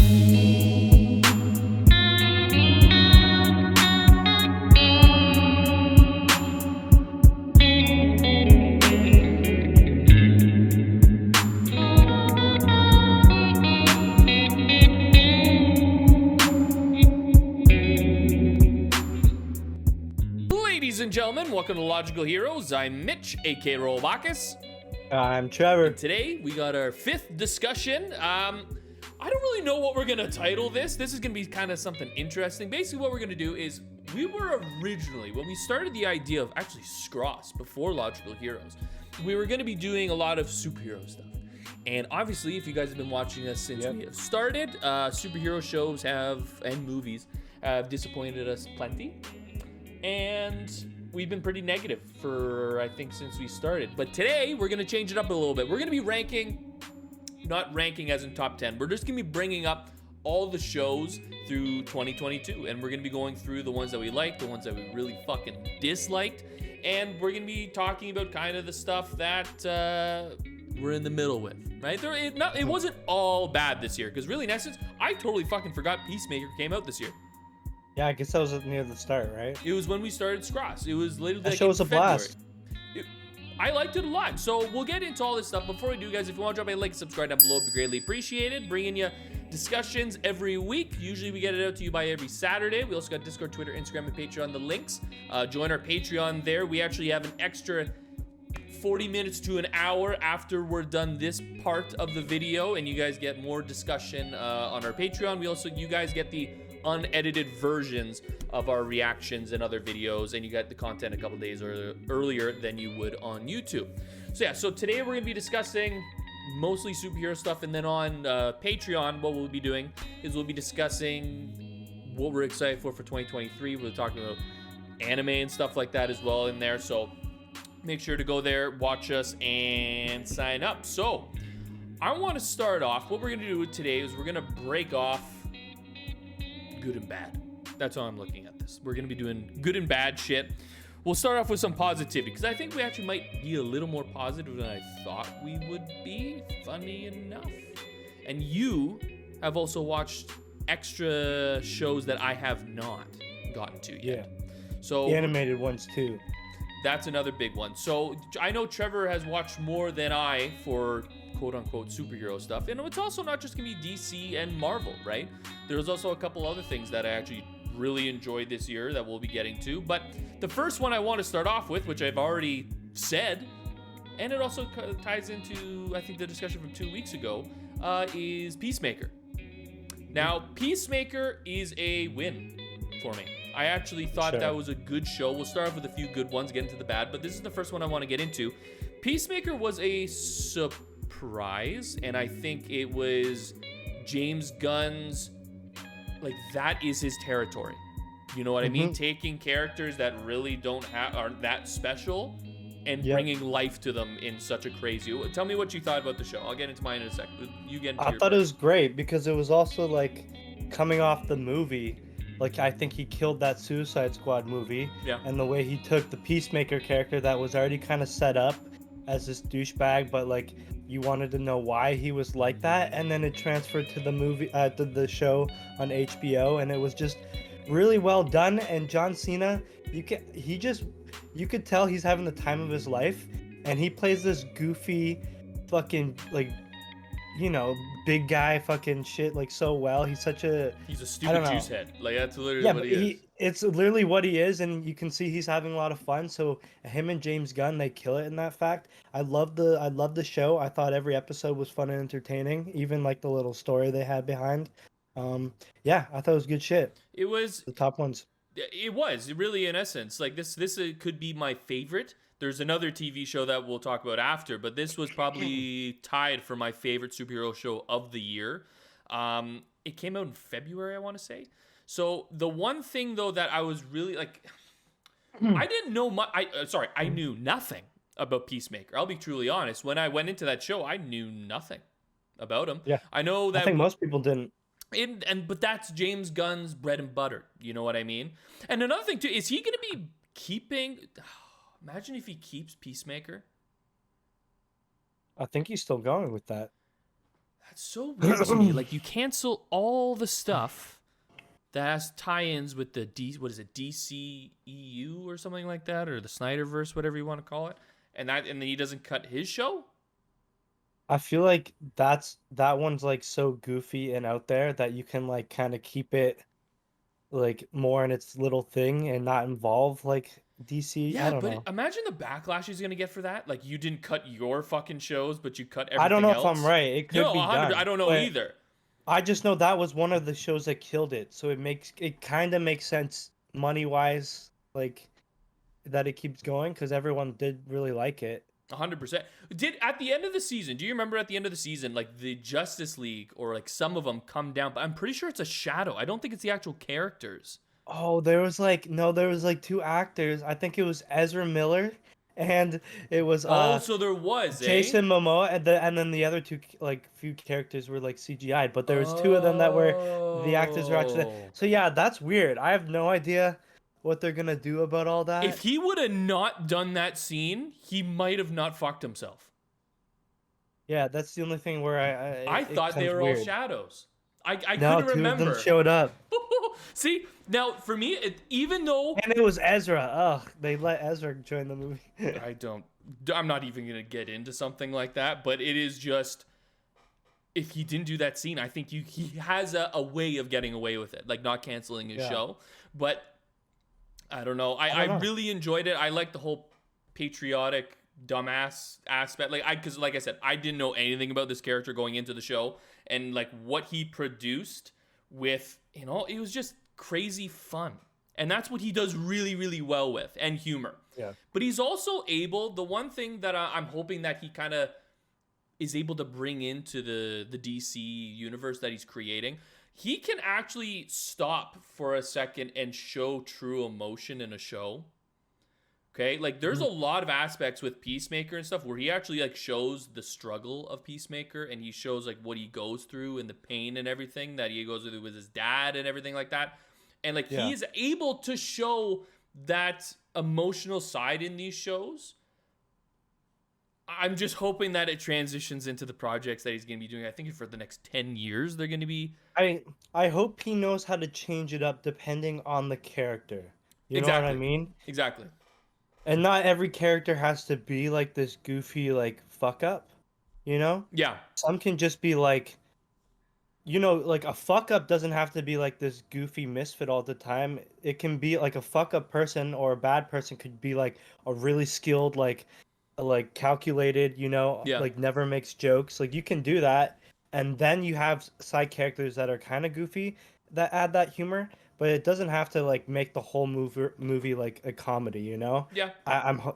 Ladies and gentlemen, welcome to Logical Heroes. I'm Mitch, aka Bacchus. I'm Trevor. And today we got our fifth discussion. I don't really know what we're gonna title this. This is gonna be kind of something interesting. Basically, what we're gonna do is we were originally, when we started the idea of actually Scross before Logical Heroes, we were gonna be doing a lot of superhero stuff. And obviously, if you guys have been watching us since we have started, superhero shows and movies have disappointed us plenty. And we've been pretty negative for, I think, since we started. But today, we're going to change it up a little bit. We're going to be ranking, not ranking as in top 10. We're just going to be bringing up all the shows through 2022. And we're going to be going through the ones that we liked, the ones that we really fucking disliked. And we're going to be talking about kind of the stuff that we're in the middle with, right? It wasn't all bad this year. Because really, in essence, I totally fucking forgot Peacemaker came out this year. Yeah, I guess that was near the start, right? It was when we started Scross. It was literally that like show was a blast. I liked it a lot. So we'll get into all this stuff. Before we do, guys, if you want to drop a like, subscribe down below, it'd be greatly appreciated. Bringing you discussions every week. Usually we get it out to you by every Saturday. We also got Discord, Twitter, Instagram, and Patreon, the links. Join our Patreon there. We actually have an extra 40 minutes to an hour after we're done this part of the video, and you guys get more discussion on our Patreon. You guys get the unedited versions of our reactions and other videos, and you got the content a couple days earlier than you would on YouTube. So today we're going to be discussing mostly superhero stuff, and then on Patreon, what we'll be doing is we'll be discussing what we're excited for 2023. We're talking about anime and stuff like that as well in there, so make sure to go there, watch us, and sign up. So I want to start off. What we're going to do today is we're going to break off good and bad. That's how I'm looking at this. We're going to be doing good and bad shit. We'll start off with some positivity, because I think we actually might be a little more positive than I thought we would be, funny enough. And you have also watched extra shows that I have not gotten to yet. Yeah. So the animated ones too. That's another big one. So I know Trevor has watched more than I for quote-unquote superhero stuff, and it's also not just gonna be DC and Marvel, right? There's also a couple other things that I actually really enjoyed this year that we'll be getting to. But the first one I want to start off with, which I've already said, and it also ties into, I think, the discussion from 2 weeks ago, is Peacemaker. Now, Peacemaker is a win for me. I actually thought that was a good show. We'll start off with a few good ones, get into the bad, but this is the first one I want to get into. Peacemaker was a surprise, and I think it was James Gunn's, like, that is his territory. You know what I mean? Taking characters that really aren't that special and bringing life to them in such a crazy. Tell me what you thought about the show. I'll get into mine in a sec. You get into I thought it was great because it was also like coming off the movie. Like, I think he killed that Suicide Squad movie. Yeah. And the way he took the Peacemaker character that was already kind of set up as this douchebag, but like you wanted to know why he was like that, and then it transferred to the movie, to the show on HBO, and it was just really well done. And John Cena, you could tell he's having the time of his life, and he plays this goofy, fucking, like, you know, big guy fucking shit like so well. He's a stupid juice head. Like, that's literally what he is. It's literally what he is, and you can see he's having a lot of fun. So him and James Gunn, they kill it in that fact. I love the show. I thought every episode was fun and entertaining, even like the little story they had behind. Yeah, I thought it was good shit. It was the top ones. It was really, in essence, like this could be my favorite. There's another TV show that we'll talk about after, but this was probably tied for my favorite superhero show of the year. It came out in February, I want to say. So the one thing, though, that I was really like, I didn't know much. I knew nothing about Peacemaker. I'll be truly honest. When I went into that show, I knew nothing about him. Yeah, I know that. I think most people didn't. But that's James Gunn's bread and butter. You know what I mean? And another thing too, is he going to be keeping? Imagine if he keeps Peacemaker. I think he's still going with that. That's so weird to me. Like, you cancel all the stuff that has tie-ins with the DCEU or something like that, or the Snyderverse, whatever you want to call it, and then he doesn't cut his show. I feel like that one's like so goofy and out there that you can like kind of keep it like more in its little thing and not involve like DC. I Yeah, don't but know. imagine the backlash he's gonna get for that. Like, you didn't cut your fucking shows, but you cut I don't everything know if I'm else. right. It could No, be 100. I done, don't know but either. I just know that was one of the shows that killed it. So it kind of makes sense money wise, like that it keeps going because everyone did really like it. 100%. Did at the end of the season? Do you remember at the end of the season, like the Justice League or like some of them come down? But I'm pretty sure it's a shadow. I don't think it's the actual characters. Oh, there was like no, there was like two actors. I think it was Ezra Miller, and it was Oh, so there was, eh? Jason Momoa, and then the other two like few characters were like CGI'd, but there was two of them that were the actors were actually. Oh. So yeah, that's weird. I have no idea what they're gonna do about all that. If he would have not done that scene, he might have not fucked himself. Yeah, that's the only thing where I it thought they becomes were all weird. shadows. I No, couldn't two of them remember. showed up, See, now for me, even though and it was Ezra. Ugh, they let Ezra join the movie. I'm not even gonna get into something like that, but it is just, if he didn't do that scene, I think he has a way of getting away with it, like not canceling his show. But I don't know. I really enjoyed it. I like the whole patriotic dumbass aspect. Because like I said, I didn't know anything about this character going into the show, and like what he produced with, it was just crazy fun. And that's what he does really, really well with, and humor. Yeah. But he's also able, the one thing that I'm hoping that he kind of is able to bring into the DC universe that he's creating, he can actually stop for a second and show true emotion in a show. Okay? Like, there's a lot of aspects with Peacemaker and stuff where he actually like shows the struggle of Peacemaker, and he shows like what he goes through and the pain and everything that he goes through with his dad and everything like that. And like he's able to show that emotional side in these shows. I'm just hoping that it transitions into the projects that he's going to be doing. I think for the next 10 years, they're going to be. I hope he knows how to change it up depending on the character. You know what I mean? Exactly. And not every character has to be like this goofy like fuck up, you know? Yeah. Some can just be like, like a fuck up doesn't have to be like this goofy misfit all the time. It can be like a fuck up person, or a bad person could be like a really skilled like calculated, like never makes jokes. Like you can do that, and then you have side characters that are kind of goofy that add that humor, but it doesn't have to like make the whole movie like a comedy, Yeah.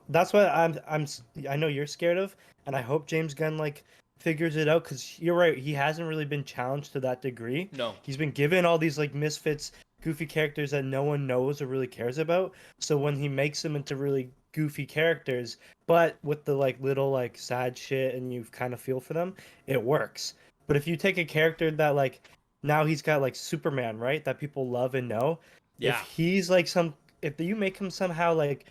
That's what I know you're scared of, and I hope James Gunn like figures it out, because you're right, he hasn't really been challenged to that degree. No. He's been given all these like misfits, goofy characters that no one knows or really cares about. So when he makes them into really goofy characters, but with the like little like sad shit and you kind of feel for them, it works. But if you take a character that like now he's got like Superman, right, that people love and know, if he's like if you make him somehow like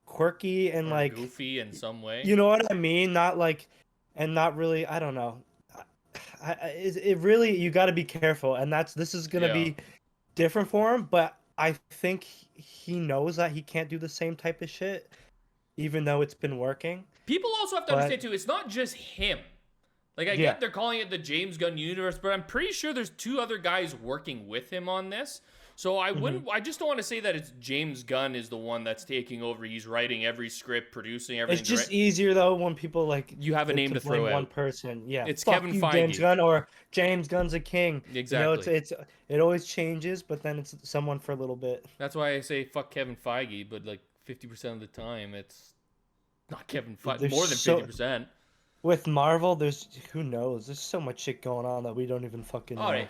quirky and like goofy in some way, you know what I mean, not like, and not really, I don't know, it really, you got to be careful, and this is gonna be different for him, but I think he knows that he can't do the same type of shit, even though it's been working. People also have to understand too, it's not just him. Like, I get they're calling it the James Gunn universe, but I'm pretty sure there's two other guys working with him on this. So I just don't want to say that it's James Gunn is the one that's taking over. He's writing every script, producing everything. It's just easier though when people like you have a name to throw out. One person, it's fuck Kevin you, Feige. James Gunn, or James Gunn's a king. Exactly. It always changes, but then it's someone for a little bit. That's why I say fuck Kevin Feige, but like 50% of the time it's not Kevin Feige. More than 50%. With Marvel, who knows? There's so much shit going on that we don't even fucking know. All right.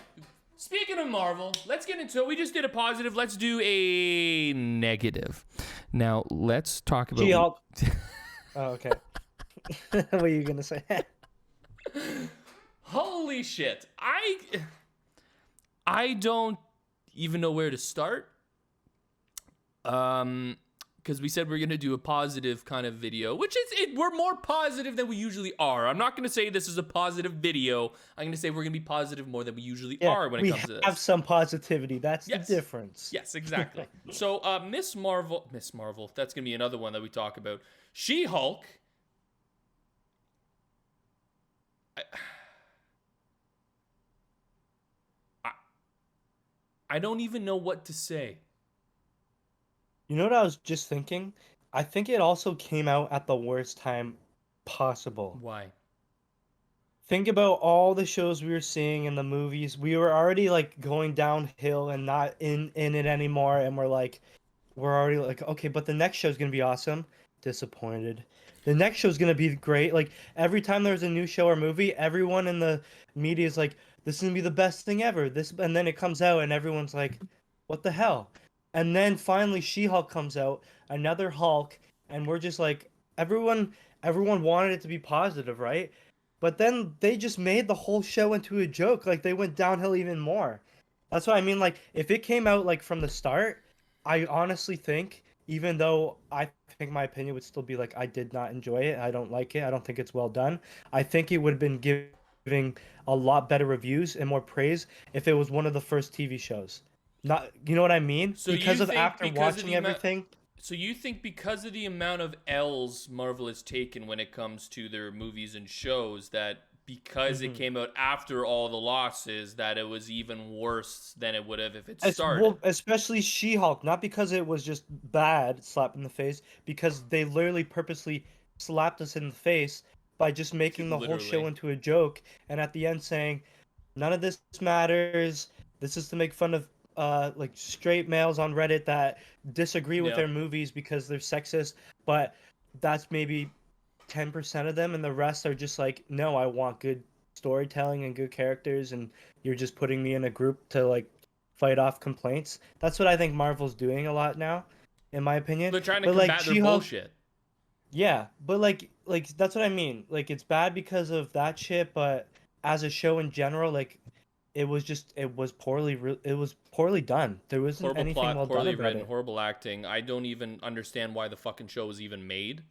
Speaking of Marvel, let's get into it. We just did a positive. Let's do a negative. Now, let's talk about... She-Hulk. Oh, okay. What are you going to say? Holy shit. I don't even know where to start. because we said we're going to do a positive kind of video, which is we're more positive than we usually are. I'm not going to say this is a positive video. I'm going to say we're going to be positive more than we usually are when it comes to this. We have some positivity. That's the difference. Yes, exactly. So Miss Marvel, that's going to be another one that we talk about. She-Hulk. I don't even know what to say. You know what I was just thinking? I think it also came out at the worst time possible. Why? Think about all the shows we were seeing in the movies. We were already like going downhill and not in it anymore, and we're already like, okay, but the next show's gonna be awesome. Disappointed. The next show's gonna be great. Like every time there's a new show or movie, everyone in the media is like, this is gonna be the best thing ever. And then it comes out and everyone's like, what the hell? And then finally She-Hulk comes out, another Hulk, and we're just like, everyone wanted it to be positive, right? But then they just made the whole show into a joke. Like they went downhill even more. That's what I mean. Like if it came out like from the start, I honestly think, even though I think my opinion would still be like, I did not enjoy it. I don't like it. I don't think it's well done. I think it would have been giving a lot better reviews and more praise if it was one of the first TV shows. Not, you know what I mean? So because of after watching everything. So you think because of the amount of L's Marvel has taken when it comes to their movies and shows, that because it came out after all the losses, that it was even worse than it would have if it started? Well, especially She-Hulk, not because it was just bad, slap in the face, because they literally purposely slapped us in the face by just making the whole show into a joke, and at the end saying, none of this matters. This is to make fun of like straight males on Reddit that disagree with their movies because they're sexist, but that's maybe 10% of them, and the rest are just like, no, I want good storytelling and good characters, and you're just putting me in a group to like fight off complaints. That's what I think Marvel's doing a lot now, in my opinion. They're trying to combat their bullshit. Yeah, but like that's what I mean. Like it's bad because of that shit, but as a show in general, like it was poorly done. There wasn't horrible anything plot, well poorly done written, about it. horrible acting. I don't even understand why the fucking show was even made.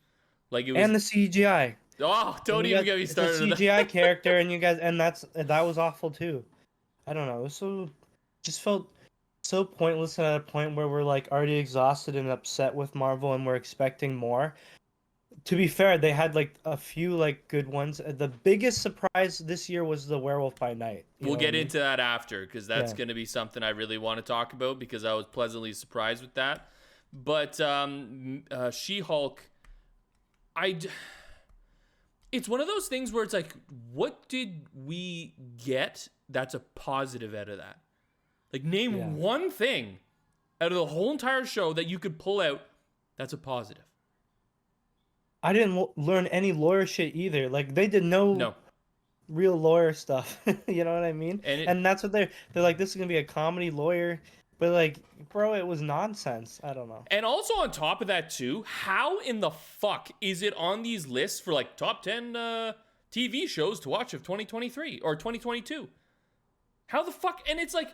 Like it was, and the CGI. Oh, don't even get me started. It's a CGI character, and you guys, and that was awful too. I don't know. It was just felt so pointless, and at a point where we're like already exhausted and upset with Marvel, and we're expecting more. To be fair, they had like a few like good ones. The biggest surprise this year was the Werewolf by Night. We'll get into that after, because that's going to be something I really want to talk about, because I was pleasantly surprised with that. But She-Hulk, it's one of those things where it's like, what did we get that's a positive out of that? Like, name one thing out of the whole entire show that you could pull out that's a positive. I didn't learn any lawyer shit either. Like they did no real lawyer stuff. You know what I mean? And that's what they're like, this is gonna be a comedy lawyer, but like, bro, it was nonsense. I don't know. And also on top of that too, how in the fuck is it on these lists for like top 10 TV shows to watch of 2023 or 2022? How the fuck? And it's like,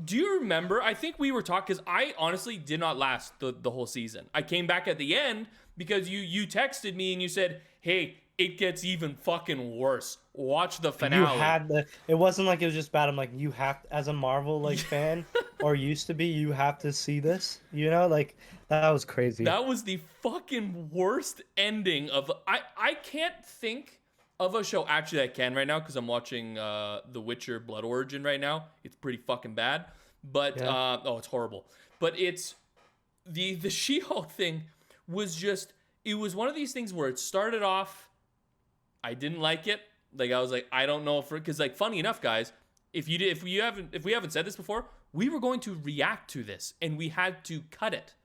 do you remember? I think we were talking, because I honestly did not last the whole season. I came back at the end because you texted me and you said, hey, it gets even fucking worse. Watch the finale. It wasn't like it was just bad. I'm like, you have to, as a Marvel like fan or used to be, you have to see this. You know, like that was crazy. That was the fucking worst ending of. I can't think of a show. Actually, I can right now because I'm watching The Witcher Blood Origin right now. It's pretty fucking bad, but it's horrible. But it's the She-Hulk thing was just. It was one of these things where it started off. I didn't like it. Like I was like, I don't know because like funny enough, guys, if we haven't said this before, we were going to react to this and we had to cut it.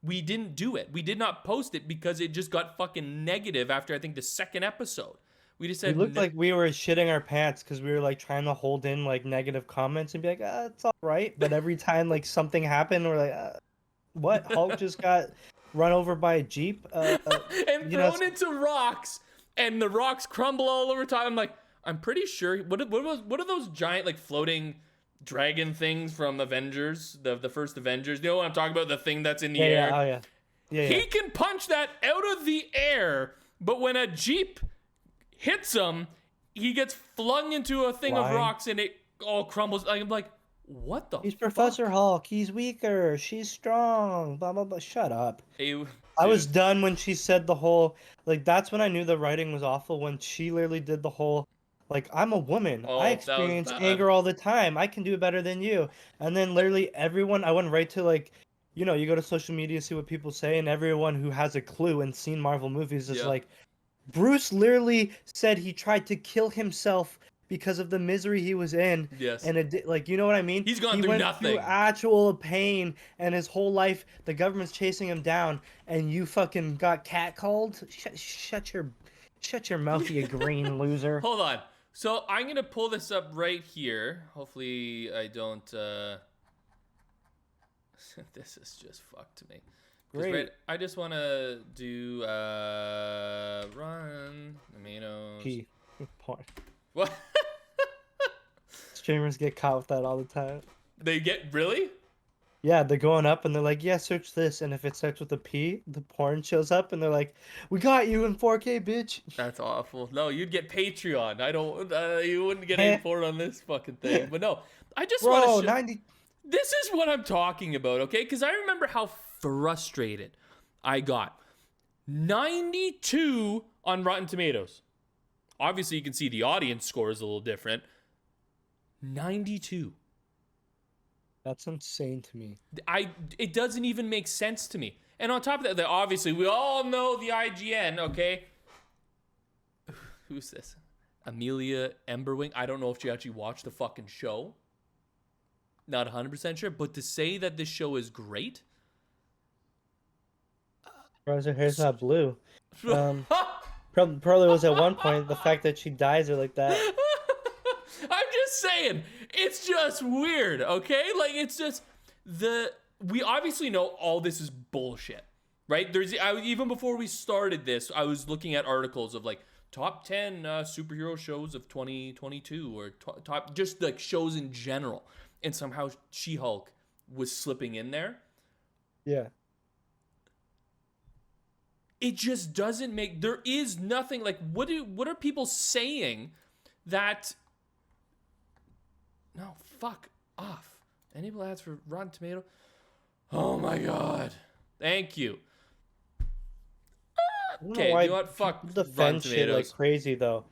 We didn't do it. We did not post it because it just got fucking negative after I think the second episode. We just said it looked like we were shitting our pants because we were like trying to hold in like negative comments and be like, it's all right. But every time like something happened, we're like, what? Hulk just got run over by a Jeep and thrown into rocks. And the rocks crumble all over time. I'm like, I'm pretty sure. What are those giant like floating dragon things from Avengers? The first Avengers. You know what I'm talking about? The thing that's in the air. Oh yeah. Yeah, He can punch that out of the air, but when a Jeep hits him, he gets flung into a thing of rocks and it all crumbles. I'm like, what the He's fuck? Professor Hulk. He's weaker. She's strong. Blah blah blah. Shut up. Hey, I was done when she said the whole like. That's when I knew the writing was awful. When she literally did the whole like, I'm a woman. I oh, that was experience bad. anger all the time. I can do it better than you. And then literally everyone. I went right to like, you know, you go to social media, see what people say, and everyone who has a clue and seen Marvel movies is like, Bruce literally said he tried to kill himself because of the misery he was in. Yes. And it, like, you know what I mean? He's gone he through went nothing. through actual pain, and his whole life, the government's chasing him down, and you fucking got catcalled? Shut your mouth, you green loser. Hold on. So I'm going to pull this up right here. Hopefully I don't... This is just fucked to me. Great. Right, I just want to do Rotten Tomatoes. Gee, porn. What? Streamers get caught with that all the time. They get really? Yeah, they're going up and they're like, yeah, search this, and if it starts with a P, the porn shows up, and they're like, we got you in 4K, bitch. That's awful. No, you'd get Patreon. I don't. You wouldn't get any porn on this fucking thing. But no, I just want to. 90. This is what I'm talking about, okay? Because I remember how frustrated I got. 92 on Rotten Tomatoes. Obviously, you can see the audience score is a little different. 92. That's insane to me. It doesn't even make sense to me. And on top of that, obviously, we all know the IGN, okay? Who's this? Amelia Emberwing. I don't know if she actually watched the fucking show. Not 100% sure, but to say that this show is great. Her hair's not blue. Probably was at one point. The fact that she dyes her like that. I'm just saying, it's just weird, okay? Like, it's just we obviously know all this is bullshit, right? Even before we started this, I was looking at articles of like top 10 superhero shows of 2022 or top just like shows in general. And somehow She-Hulk was slipping in there. Yeah. It just doesn't make... There is nothing... Like, what are people saying that... No, fuck off. Enable ads for Rotten Tomato. Oh my god. Thank you. Okay, you know what? Fuck Rotten Defend shit like Tomatoes. crazy, though.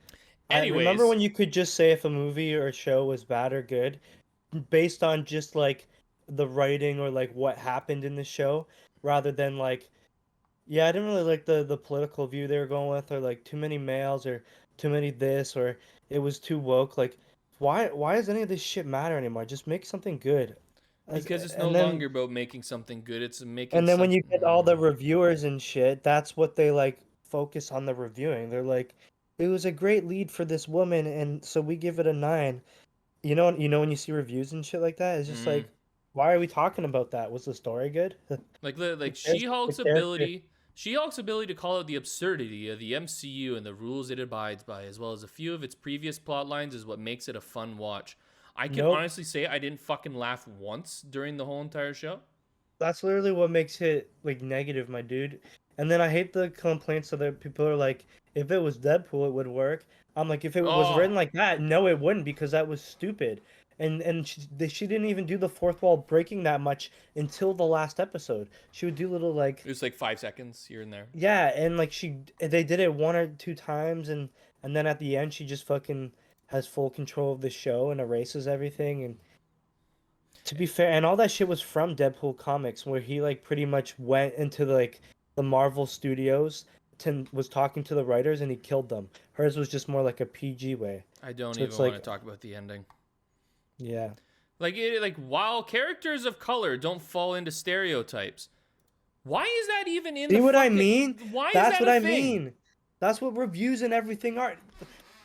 Anyways. Remember when you could just say if a movie or a show was bad or good based on just like the writing or like what happened in the show, rather than like, yeah, I didn't really like the political view they were going with, or like too many males, or too many this, or it was too woke. Like, why does any of this shit matter anymore? Just make something good. Because it's no longer about making something good. It's making. And then when you get all the reviewers and shit, that's what they like focus on the reviewing. They're like, it was a great lead for this woman, and so we give it a 9. You know when you see reviews and shit like that, it's just like, why are we talking about that? Was the story good? like She-Hulk's ability to call out the absurdity of the MCU and the rules it abides by, as well as a few of its previous plot lines, is what makes it a fun watch. I can honestly say I didn't fucking laugh once during the whole entire show. That's literally what makes it like negative, my dude. And then I hate the complaints that people are like, if it was Deadpool, it would work. I'm like, if it was written like that, no, it wouldn't, because that was stupid. And she didn't even do the fourth wall breaking that much until the last episode. She would do little like... It was like 5 seconds here and there. Yeah, and like they did it 1 or 2 times, and then at the end she just fucking has full control of the show and erases everything. And to be fair, and all that shit was from Deadpool comics, where he like pretty much went into the Marvel Studios was talking to the writers and he killed them. Hers was just more like a PG way. I don't even want to talk about the ending. Yeah. Like while characters of color don't fall into stereotypes, why is that even in the See what I mean? Why is That's that what a I thing? mean. That's what reviews and everything are.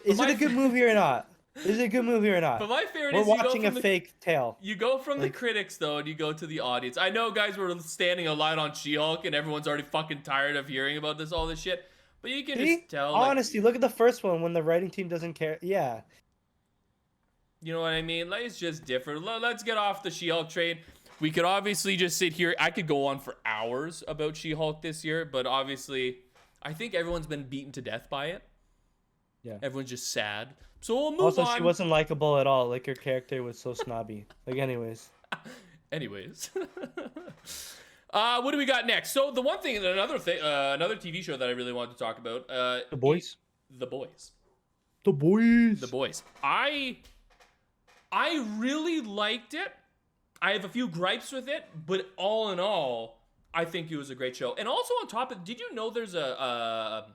Is it a good movie or not? Is it a good movie or not? But my favorite We're is watching a fake tale. You go from the critics, though, and you go to the audience. I know, guys, we're standing a lot on She-Hulk, and everyone's already fucking tired of hearing about all this shit. But you can just tell. Honestly, look at the first one when the writing team doesn't care. Yeah. You know what I mean? Like, it's just different. Let's get off the She-Hulk train. we could obviously just sit here. I could go on for hours about She-Hulk this year, but obviously, I think everyone's been beaten to death by it. Yeah. Everyone's just sad. So we'll move Also, on. she wasn't likable at all. Like, her character was so snobby. Like, anyways. Anyways. What do we got next? So the one thing, another TV show that I really wanted to talk about. The Boys? The Boys. The Boys. The Boys. I really liked it. I have a few gripes with it, but all in all, I think it was a great show. And also on top of, did you know there's a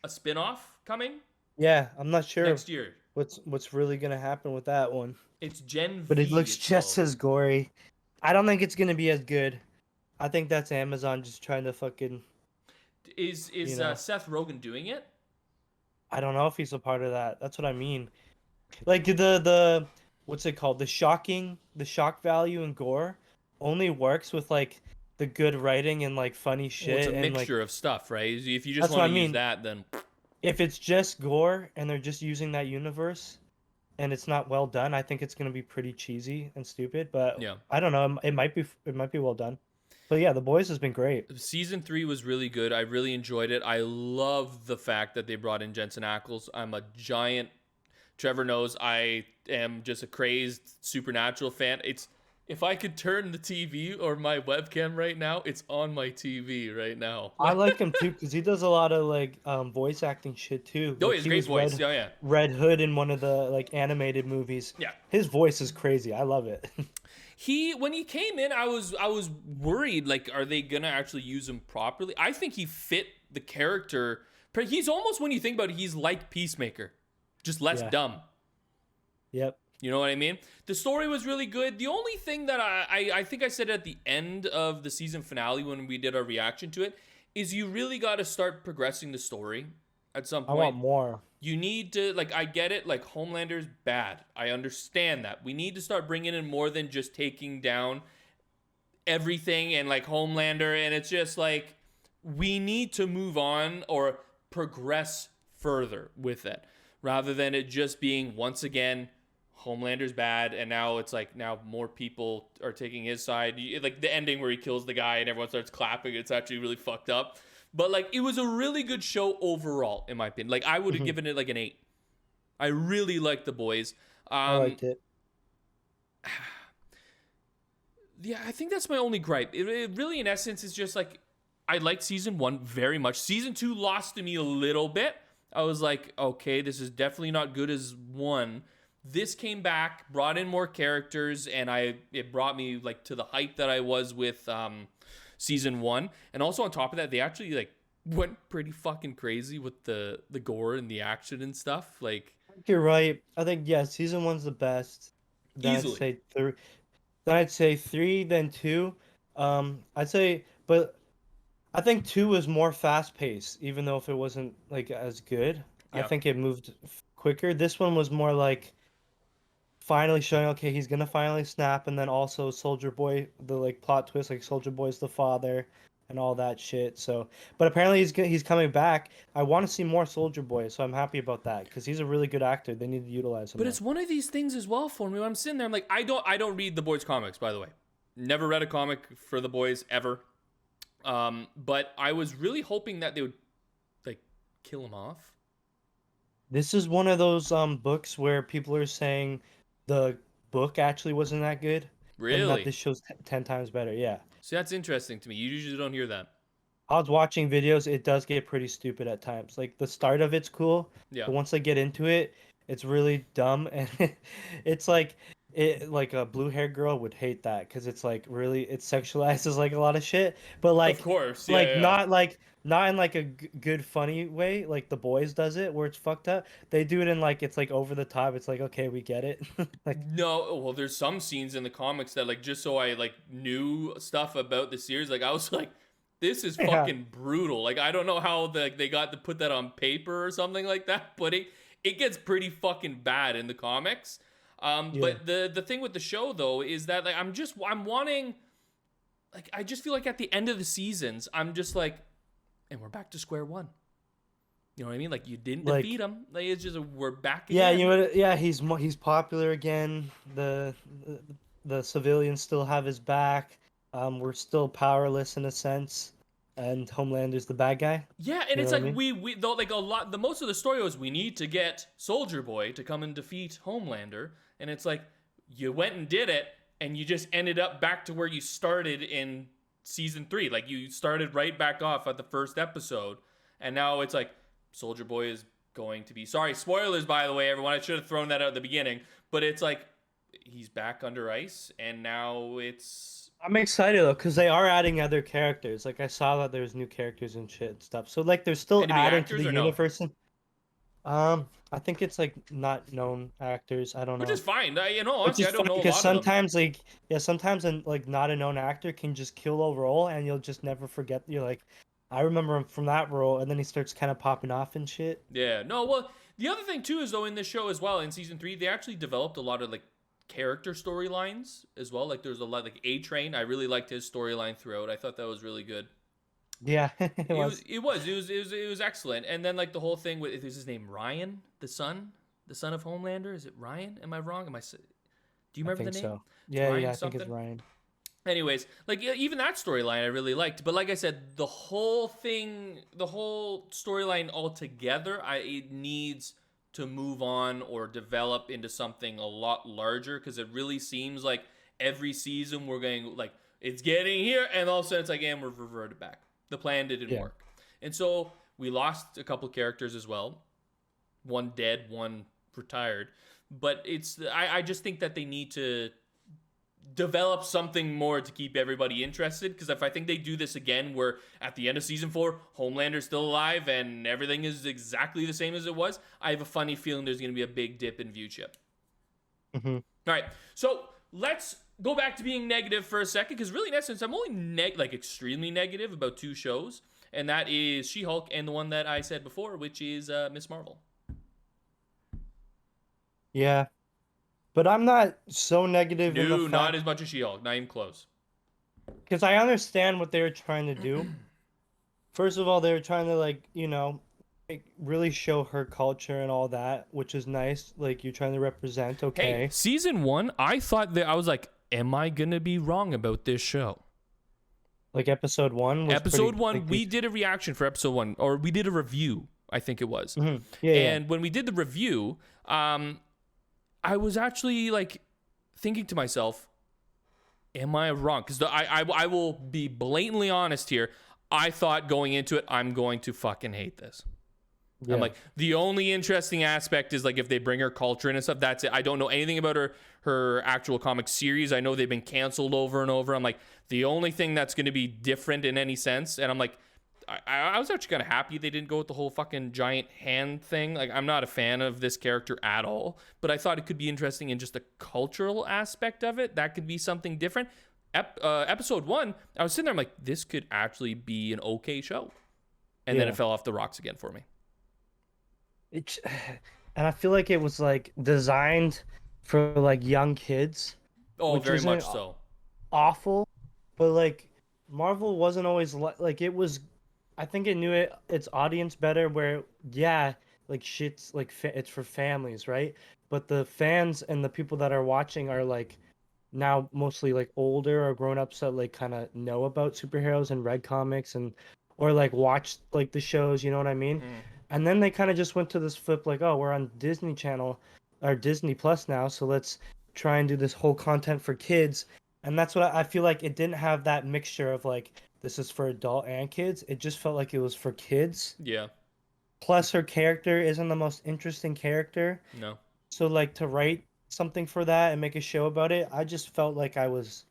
spin-off coming? Yeah, I'm not sure next year. What's really gonna happen with that one. It's Gen V. But it looks just as gory. I don't think it's gonna be as good. I think that's Amazon just trying to fucking. Is Seth Rogen doing it? I don't know if he's a part of that. That's what I mean. Like the what's it called? The shock value and gore only works with like the good writing and like funny shit. Well, it's a and, mixture like, of stuff, right? If you just want to use that, then if it's just gore and they're just using that universe and it's not well done, I think it's gonna be pretty cheesy and stupid. But yeah, I don't know. It might be well done. But yeah, The Boys has been great. Season 3 was really good. I really enjoyed it. I love the fact that they brought in Jensen Ackles. I'm a giant. Trevor knows I am just a crazed Supernatural fan. If I could turn the TV or my webcam right now, it's on my TV right now. I like him too because he does a lot of like voice acting shit too. Oh, like, he's great voice. Yeah. Red Hood in one of the like animated movies. Yeah. His voice is crazy. I love it. When he came in, I was worried. Like, are they gonna actually use him properly? I think he fit the character. He's almost, when you think about it, he's like Peacemaker, just less dumb. Yep. You know what I mean? The story was really good. The only thing that I think I said at the end of the season finale when we did our reaction to it is you really got to start progressing the story at some point. I want more. You need to, like, I get it, like, Homelander's bad. I understand that. We need to start bringing in more than just taking down everything and, like, Homelander. And it's just, like, we need to move on or progress further with it. Rather than it just being, once again, Homelander's bad, and now it's like now more people are taking his side. Like the ending where he kills the guy and everyone starts clapping, it's actually really fucked up. But like it was a really good show overall, in my opinion. Like I would have given it like an 8. I really liked The Boys. I liked it. Yeah, I think that's my only gripe. It really, in essence, is just like I liked season 1 very much. Season 2 lost to me a little bit. I was like, okay, this is definitely not good as 1. This came back, brought in more characters, and it brought me like to the height that I was with season 1. And also on top of that, they actually like went pretty fucking crazy with the gore and the action and stuff. Like, you're right. I think season 1's the best. Then easily. I'd say 3. Then I'd say 3, then 2. I'd say, but I think 2 was more fast paced, even though if it wasn't like as good. Yeah. I think it moved quicker. This one was more like finally showing, okay, he's gonna finally snap, and then also Soldier Boy, the like plot twist, like Soldier Boy's the father and all that shit. So, but apparently he's coming back. I want to see more Soldier Boy, so I'm happy about that because he's a really good actor. They need to utilize him. But it's one of these things as well for me. When I'm sitting there, I'm like, I don't read the Boys comics, by the way. Never read a comic for the Boys ever. But I was really hoping that they would like kill him off. This is one of those books where people are saying the book actually wasn't that good. Really? And that this show's 10 times better. Yeah. See, that's interesting to me. You usually don't hear that. I was watching videos. It does get pretty stupid at times. Like the start of it's cool. Yeah. But once they get into it, it's really dumb. And it's like a blue-haired girl would hate that because it's like really it sexualizes like a lot of shit. But like, of course, yeah, like not in like a good funny way like The Boys does it where it's fucked up. They do it in like it's like over the top. It's like, okay, we get it. Like, no, well, there's some scenes in the comics that like just so I like knew stuff about the series, like I was like, this is fucking brutal. Like I don't know how they got to put that on paper or something like that, but it gets pretty fucking bad in the comics. But the thing with the show though is that like I'm wanting, like I just feel like at the end of the seasons I'm just like, and we're back to square one. You know what I mean? Like you didn't defeat him. Like it's just we're back again. Yeah, you know. Yeah, he's popular again. The the civilians still have his back. We're still powerless in a sense, and Homelander's the bad guy. Yeah, and You it's know what like I mean? we though like a lot. The most of the story was we need to get Soldier Boy to come and defeat Homelander, and it's like you went and did it, and you just ended up back to where you started in season 3. Like you started right back off at the first episode, and now it's like Soldier Boy is going to be sorry spoilers by the way everyone, I should have thrown that out at the beginning, but it's like he's back under ice, and now it's I'm excited though, because they are adding other characters. Like I saw that there's new characters and shit and stuff. So like they're still going to be adding to the actors or no, universe. And, I think it's like not known actors. I don't which know. is fine. Which Honestly, is I don't funny know a because lot of them. sometimes like yeah, sometimes like not a known actor can just kill a role and you'll just never forget. You're like, I remember him from that role, and then he starts kind of popping off and shit. Yeah, no, well, the other thing too is though in this show as well in season 3 they actually developed a lot of like character storylines as well. Like there's a lot like A Train. I really liked his storyline throughout. I thought that was really good. Yeah, it It was. was it was excellent. And then like the whole thing with is his name Ryan, the son of Homelander. Is it Ryan? Am I wrong? Do you I remember think the name? so. It's Yeah, Ryan yeah, I think it's something. Ryan. Anyways, like even that storyline I really liked, but like I said, the whole thing, the whole storyline altogether, it needs to move on or develop into something a lot larger because it really seems like every season we're going like it's getting here, and all of a sudden it's like, and we're reverted back. The plan didn't Yeah. work, and so we lost a couple characters as well. One dead, one retired, but I just think that they need to develop something more to keep everybody interested, because if I think they do this again where at the end of season 4 Homelander's still alive and everything is exactly the same as it was, I have a funny feeling there's going to be a big dip in viewership. Hmm. All right, so let's go back to being negative for a second, because really in essence I'm only like extremely negative about 2 shows, and that is She-Hulk and the one that I said before, which is Miss Marvel. Yeah, but I'm not so negative in the No, not fact as much as She-Hulk, not even close. because I understand what they were trying to do. First of all, they were trying to like, like, really show her culture and all that, which is nice. Like you're trying to represent, Hey, okay. season 1, I thought that I was like, am I going to be wrong about this show? Like episode 1 was Episode pretty, 1, like, we did a reaction for episode 1, or we did a review, I think it was. Mhm. Yeah, yeah. And when we did the review, I was actually like thinking to myself, am I wrong? Because I will be blatantly honest here. I thought going into it, I'm going to fucking hate this. Yeah. I'm like, the only interesting aspect is like if they bring her culture in and stuff, that's it. I don't know anything about her actual comic series. I know they've been canceled over and over. I'm like, the only thing that's going to be different in any sense, and I'm like, I was actually kind of happy they didn't go with the whole fucking giant hand thing. Like, I'm not a fan of this character at all, but I thought it could be interesting in just the cultural aspect of it. That could be something different. Episode 1, I was sitting there, I'm like, this could actually be an okay show. And then Yeah. it fell off the rocks again for me. It, and I feel like it was like designed for like young kids, Oh, which very isn't much so. awful, but like Marvel wasn't always like it was. I think it knew its audience better. Where yeah, like shit's like it's for families, right? But the fans and the people that are watching are like now mostly like older or grown ups that like kind of know about superheroes and read comics and or like watch like the shows, you know what I mean? And then they kind of just went to this flip like, oh, we're on Disney Channel or Disney Plus now, so let's try and do this whole content for kids. And that's what I feel like it didn't have that mixture of like this is for adult and kids. It just felt like it was for kids. Yeah. Plus her character isn't the most interesting character. No. So like to write something for that and make a show about it, I just felt like I was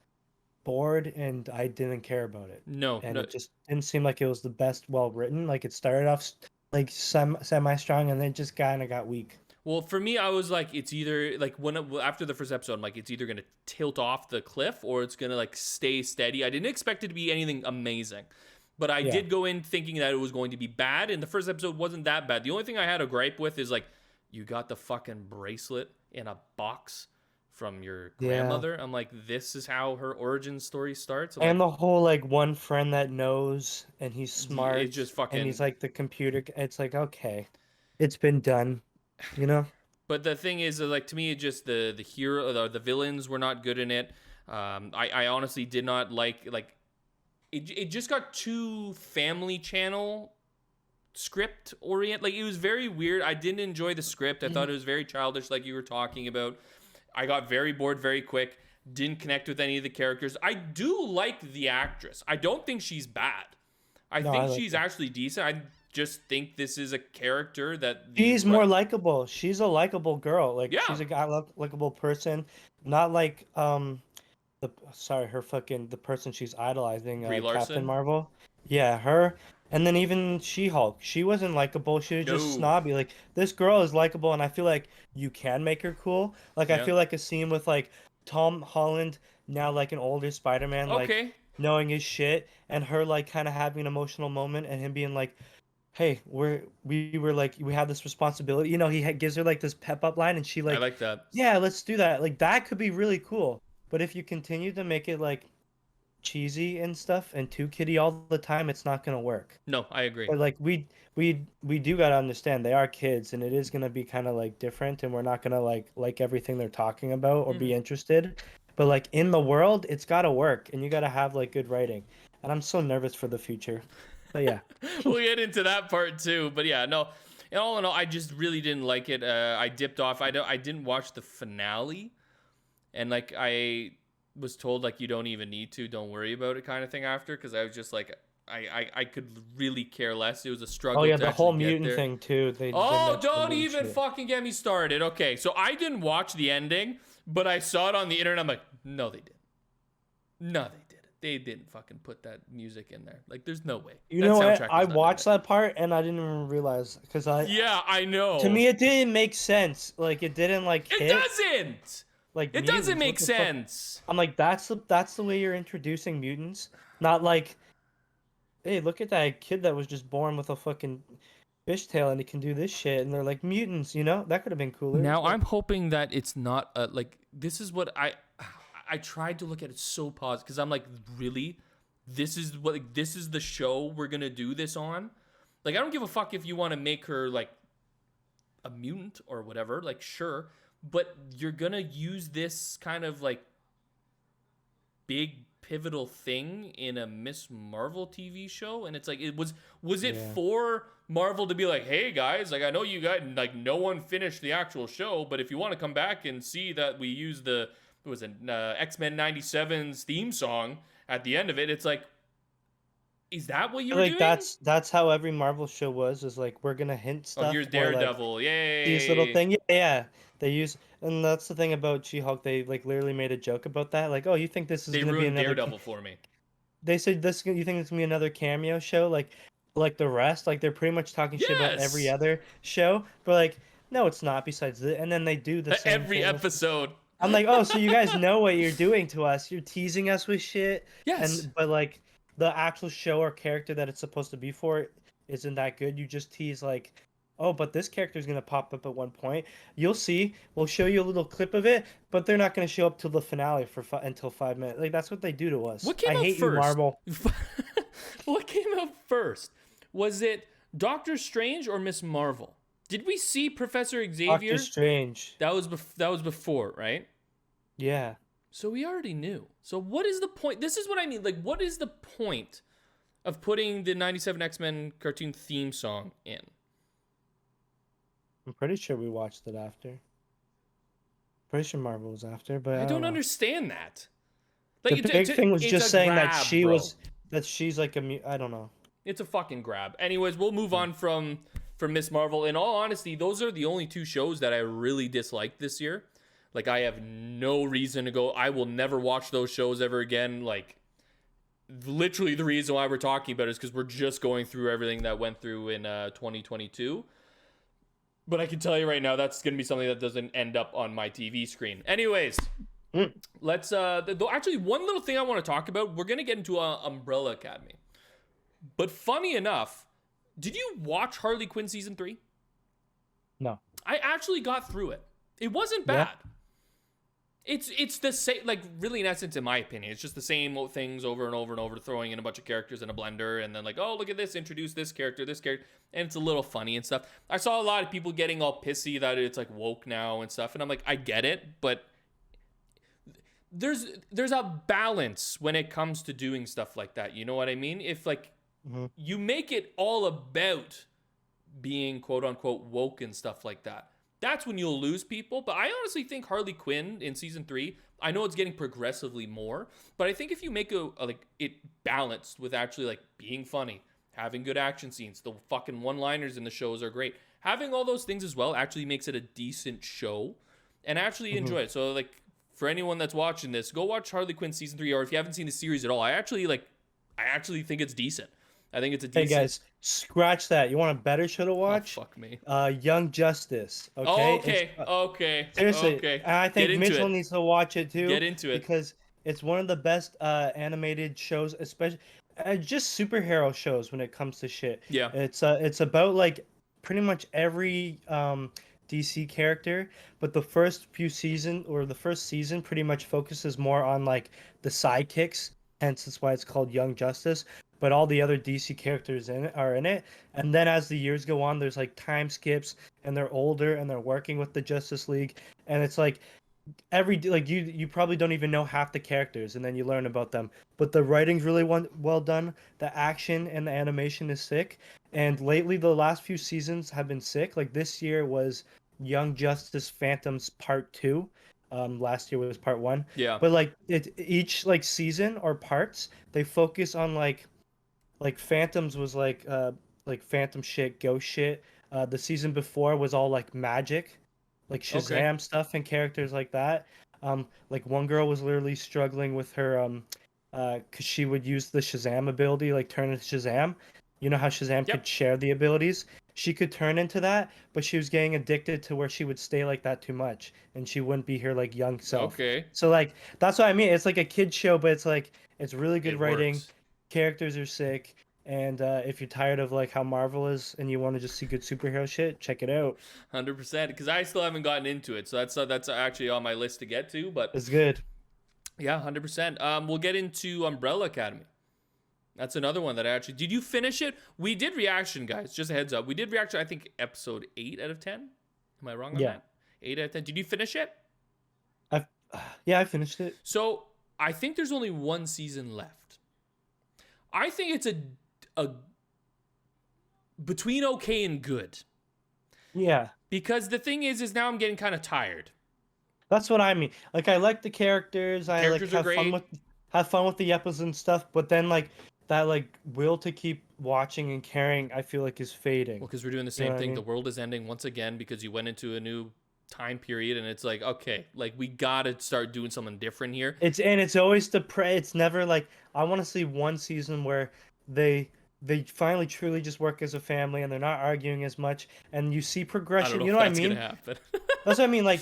bored and I didn't care about it. No. And No. it just didn't seem like it was the best well written. Like it started off like semi strong and then just kind of got weak. Well, for me, I was like, it's either like after the first episode, I'm like, it's either gonna tilt off the cliff or it's gonna like stay steady. I didn't expect it to be anything amazing, but I did go in thinking that it was going to be bad, and the first episode wasn't that bad. The only thing I had a gripe with is like, you got the fucking bracelet in a box from your grandmother. I'm like, this is how her origin story starts. I'm And like, the whole like one friend that knows and he's smart it's just fucking. and he's like the computer. It's like okay, it's been done, you know. But the thing is, like to me, it just the hero, the villains were not good in it. I honestly did not like it just got too family channel script orient. Like, it was very weird. I didn't enjoy the script. I thought it was very childish, like you were talking about. I got very bored very quick. Didn't connect with any of the characters. I do like the actress. I don't think she's bad. I think she's actually decent. I just think this is a character that she's more likable. She's a likable girl. Like, she's a likable person. Not like the person she's idolizing, Captain Marvel. Yeah, her. And then even She-Hulk, she wasn't likable. She was just snobby. Like, this girl is likable, and I feel like you can make her cool. Like, I feel like a scene with like Tom Holland, now like an older Spider-Man, like knowing his shit, and her like kind of having an emotional moment, and him being like, "Hey, we have this responsibility." You know, he gives her like this pep up line, and she like, I like that. Yeah, let's do that. Like, that could be really cool. But if you continue to make it like cheesy and stuff and too kiddie all the time, it's not gonna work. No, I agree. But like we do gotta understand they are kids, and it is gonna be kind of like different, and we're not gonna like everything they're talking about or be interested. But like in the world, it's gotta work, and you gotta have like good writing. And I'm so nervous for the future. But yeah, we'll get into that part too. But yeah, no. All in all, I just really didn't like it. I dipped off. I didn't watch the finale, and like I was told like you don't even need to, don't worry about it kind of thing after, because I was just like I could really care less. It was a struggle. Oh yeah, the whole mutant thing too. Don't even fucking get me started. Okay, so I didn't watch the ending, but I saw it on the internet. I'm like, no, they didn't. No, they didn't. They didn't fucking put that music in there. Like, there's no way. You know what? I watched that part and I didn't even realize, because I know. To me, it didn't make sense. Like, it didn't like hit. It doesn't. Like, it doesn't make sense. I'm like, that's the way you're introducing mutants, not like, hey, look at that kid that was just born with a fucking fishtail and he can do this shit, and they're like mutants, you know? That could have been cooler. Now I'm hoping that it's not like, this is what I tried to look at it so positive, because I'm like, really? This is the show we're gonna do this on? Like, I don't give a fuck if you want to make her like a mutant or whatever, like, sure. But you're gonna use this kind of like big pivotal thing in a Miss Marvel TV show, and it's like, was it for Marvel to be like, hey guys, like, I know you guys, like, no one finished the actual show, but if you want to come back and see that we use X-Men 97's theme song at the end of it, it's like, is that what you were doing? That's how every Marvel show was, is like, we're gonna hint stuff. Oh, here's Daredevil, like, yay! These little things, yeah. They use, and that's the thing about She-Hulk. They like literally made a joke about that. Like, oh, you think this is gonna be another Daredevil for me? They said this. You think it's gonna be another cameo show, like the rest? Like, they're pretty much talking shit about every other show, but like, no, it's not. Besides and then they do the same every episode. I'm like, oh, so you guys know what you're doing to us? You're teasing us with shit. Yes. But like, the actual show or character that it's supposed to be for isn't that good. You just tease like, oh, but this character is gonna pop up at one point. You'll see. We'll show you a little clip of it, but they're not gonna show up till the finale until 5 minutes. Like, that's what they do to us. What came out hate first? You, Marvel. What came out first? Was it Doctor Strange or Miss Marvel? Did we see Professor Xavier? Doctor Strange. That was before, right? Yeah. So we already knew. So what is the point? This is what I mean. Like, what is the point of putting the 97 X-Men cartoon theme song in? I'm pretty sure we watched it after. Pretty sure Marvel was after, but I don't understand that. Like, the big thing was just saying grab, that she's like I don't know. It's a fucking grab. Anyways, we'll move on from Miss Marvel. In all honesty, those are the only two shows that I really disliked this year. Like, I have no reason to go. I will never watch those shows ever again. Like, literally the reason why we're talking about it is because we're just going through everything that went through in 2022. But I can tell you right now, that's going to be something that doesn't end up on my TV screen. Anyways, let's... actually, one little thing I want to talk about. We're going to get into Umbrella Academy. But funny enough, did you watch Harley Quinn Season 3? No. I actually got through it. It wasn't bad. Yeah. It's the same, like, really, in essence, in my opinion, it's just the same things over and over and over, throwing in a bunch of characters in a blender, and then like, oh, look at this, introduce this character, and it's a little funny and stuff. I saw a lot of people getting all pissy that it's like woke now and stuff, and I'm like, I get it, but there's a balance when it comes to doing stuff like that. You know what I mean? If like Mm-hmm. you make it all about being quote unquote woke and stuff like that, that's when you'll lose people. But I honestly think Harley Quinn in season 3, I know it's getting progressively more, but I think if you make a like it balanced with actually like being funny, having good action scenes, the fucking one-liners in the shows are great. Having all those things as well actually makes it a decent show and actually Mm-hmm. enjoy it. So like for anyone that's watching this, go watch Harley Quinn season 3, or if you haven't seen the series at all, I actually think it's decent. I think it's a Hey decent. guys, scratch that. You want a better show to Oh watch? fuck me. Young Justice. Oh, Okay, it's okay, okay, seriously, okay. and I Get think into Mitchell it. needs to watch it too Get into it. because it's one of the best animated shows, especially just superhero shows when it comes to shit. Yeah. It's about like pretty much every DC character, but the first season pretty much focuses more on like the sidekicks. Hence, that's why it's called Young Justice. But all the other DC characters in it are in it, and then as the years go on, there's like time skips, and they're older, and they're working with the Justice League, and it's like you probably don't even know half the characters, and then you learn about them. But the writing's really well done. The action and the animation is sick. And lately, the last few seasons have been sick. Like this year was Young Justice Phantoms Part 2. Last year was Part 1. Yeah. But like each like season or parts, they focus on like Phantoms was like Phantom shit, ghost shit. The season before was all like magic, like Okay. Shazam stuff and characters like that. Like one girl was literally struggling with her cause she would use the Shazam ability, like turn into Shazam. You know how Shazam Yep. could share the abilities? She could turn into that, but she was getting addicted to where she would stay like that too much and she wouldn't be her like young self. Okay. So like that's what I mean. It's like a kid show, but it's like it's really good It writing. works. Characters are sick. And if you're tired of like how Marvel is and you want to just see good superhero shit, check it out. 100%. Because I still haven't gotten into it, so that's actually on my list to get to. But It's good. yeah, 100%. We'll get into Umbrella Academy. That's another one that I actually did. You finish it? We did reaction, guys. Just a heads up. We did reaction. I think episode 8 out of 10. Am I wrong on Yeah. that? 8 out of 10. Did you finish it? I've yeah, I finished it. So I think there's only one season left. I think it's a between okay and good. Yeah. Because the thing is now I'm getting kind of tired. That's what I mean. Like I like the characters. I like Characters are great. have fun with the episodes and stuff, but then like that like will to keep watching and caring, I feel like is fading. Well, because we're doing the You know same what I thing. mean? The world is ending once again because you went into a new time period, and it's like, okay, like we gotta start doing something different here. It's always it's never like I want to see one season where they they finally truly just work as a family and they're not arguing as much and you see I don't progression. know You if know what I that's gonna mean? happen. That's what I mean. Like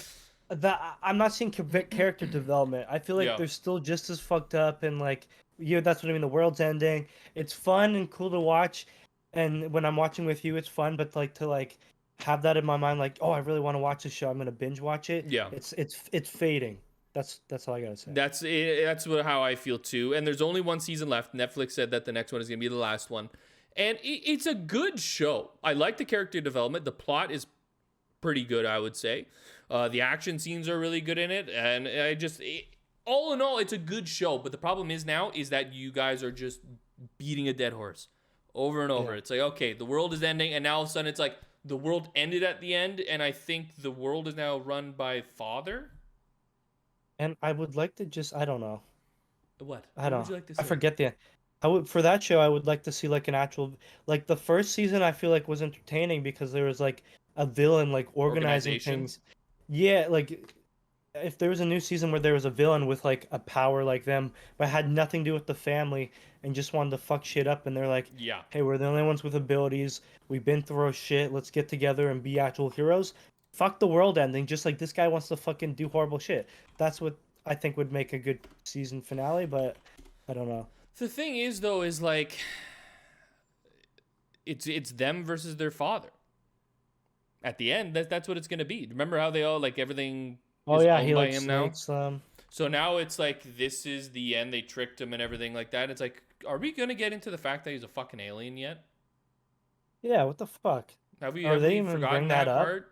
that, I'm not seeing character development. I feel like Yeah, they're still just as fucked up and like you. That's what I mean. The world's ending. It's fun and cool to watch, and when I'm watching with you, it's fun. But like to like have that in my mind, like oh, I really want to watch this show. I'm gonna binge watch it. yeah. It's fading. That's all I gotta say. That's it. That's how I feel too. And there's only one season left. Netflix said that the next one is gonna be the last one, and it's a good show. I like the character development. The plot is pretty good, I would say. The action scenes are really good in it, and all in all, it's a good show. But the problem is now is that you guys are just beating a dead horse over and over. Yeah. It's like, okay, the world is ending, and now all of a sudden it's like the world ended at the end, and I think the world is now run by father. And I would like to just I don't know. What? I What don't would know. you like to I say? forget the. I would for that show. I would like to see like an actual like the first season. I feel like was entertaining because there was like a villain like organizing Organization. things. Yeah, like if there was a new season where there was a villain with like a power like them, but had nothing to do with the family and just wanted to fuck shit up, and they're like, Yeah. "Hey, we're the only ones with abilities. We've been through our shit. Let's get together and be actual heroes." Fuck the world ending. Just like this guy wants to fucking do horrible shit. That's what I think would make a good season finale, but I don't know. The thing is, though, is like it's them versus their father. At the end, that's what it's gonna be. Remember how they all like everything Oh is yeah, owned he by like him now? snakes them. So now it's like this is the end. They tricked him and everything like that. It's like, are we gonna get into the fact that he's a fucking alien yet? Yeah, what the fuck? Have we Are have they we even forgotten bring that that up? part?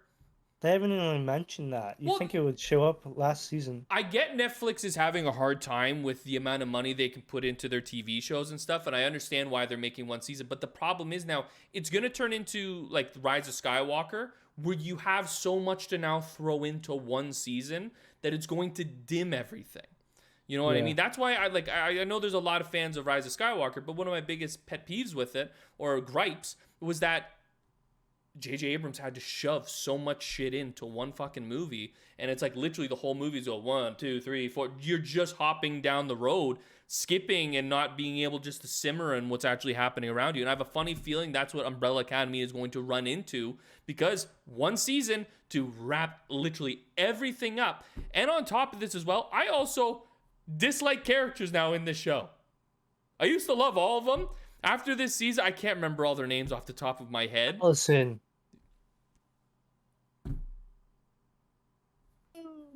They haven't even mentioned that. You Well, think it would show up last season? I get Netflix is having a hard time with the amount of money they can put into their TV shows and stuff, and I understand why they're making one season. But the problem is now it's going to turn into like Rise of Skywalker, where you have so much to now throw into one season that it's going to dim everything. You know what I mean? That's why I know there's a lot of fans of Rise of Skywalker, but one of my biggest pet peeves with it, or gripes, was that J.J. Abrams had to shove so much shit into one fucking movie, and it's like literally the whole movie's go 1, 2, 3, 4. You're just hopping down the road, skipping and not being able just to simmer in what's actually happening around you. And I have a funny feeling that's what Umbrella Academy is going to run into, because one season to wrap literally everything up. And on top of this as well, I also dislike characters now in this show. I used to love all of them. After this season, I can't remember all their names off the top of my head. Listen.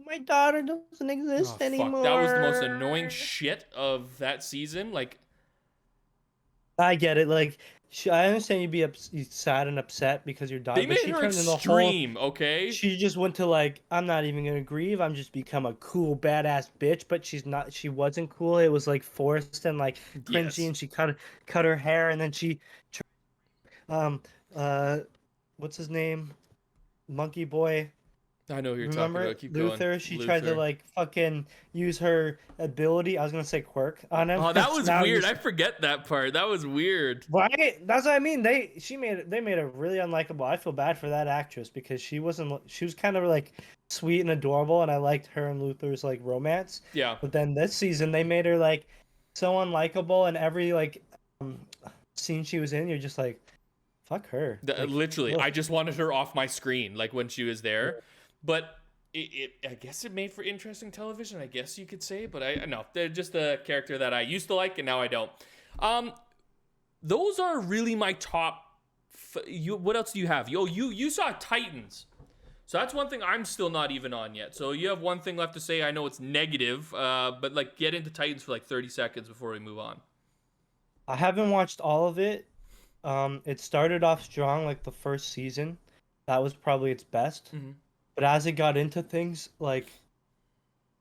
My daughter doesn't exist anymore. That was the most annoying shit of that season. Like, I get it. Like, I understand you'd be sad and upset because your daughter. They made her extreme, okay? She just went to like, I'm not even gonna grieve. I'm just become a cool badass bitch. But she's not. She wasn't cool. It was like forced and like cringy. And she cut her hair, and then she, what's his name? Monkey Boy. I know who you're talking about. Keep Luther? going. She tried to like fucking use her ability. I was gonna say quirk on him. Oh, that was weird. I forget that part. That was weird. Right? That's what I mean. They made her really unlikable. I feel bad for that actress because she was kind of like sweet and adorable, and I liked her and Luther's like romance. Yeah. But then this season they made her like so unlikable, and every like scene she was in, you're just like, fuck her. Literally, I just wanted her off my screen, like when she was there. Yeah. But I guess it made for interesting television, I guess you could say. But I know they're just a character that I used to like and now I don't. Those are really my top. What else do you have? You saw Titans, so that's one thing I'm still not even on yet. So you have one thing left to say. I know it's negative, but like get into Titans for like 30 seconds before we move on. I haven't watched all of it. It started off strong, like the first season. That was probably its best. Mm-hmm. But as it got into things, like,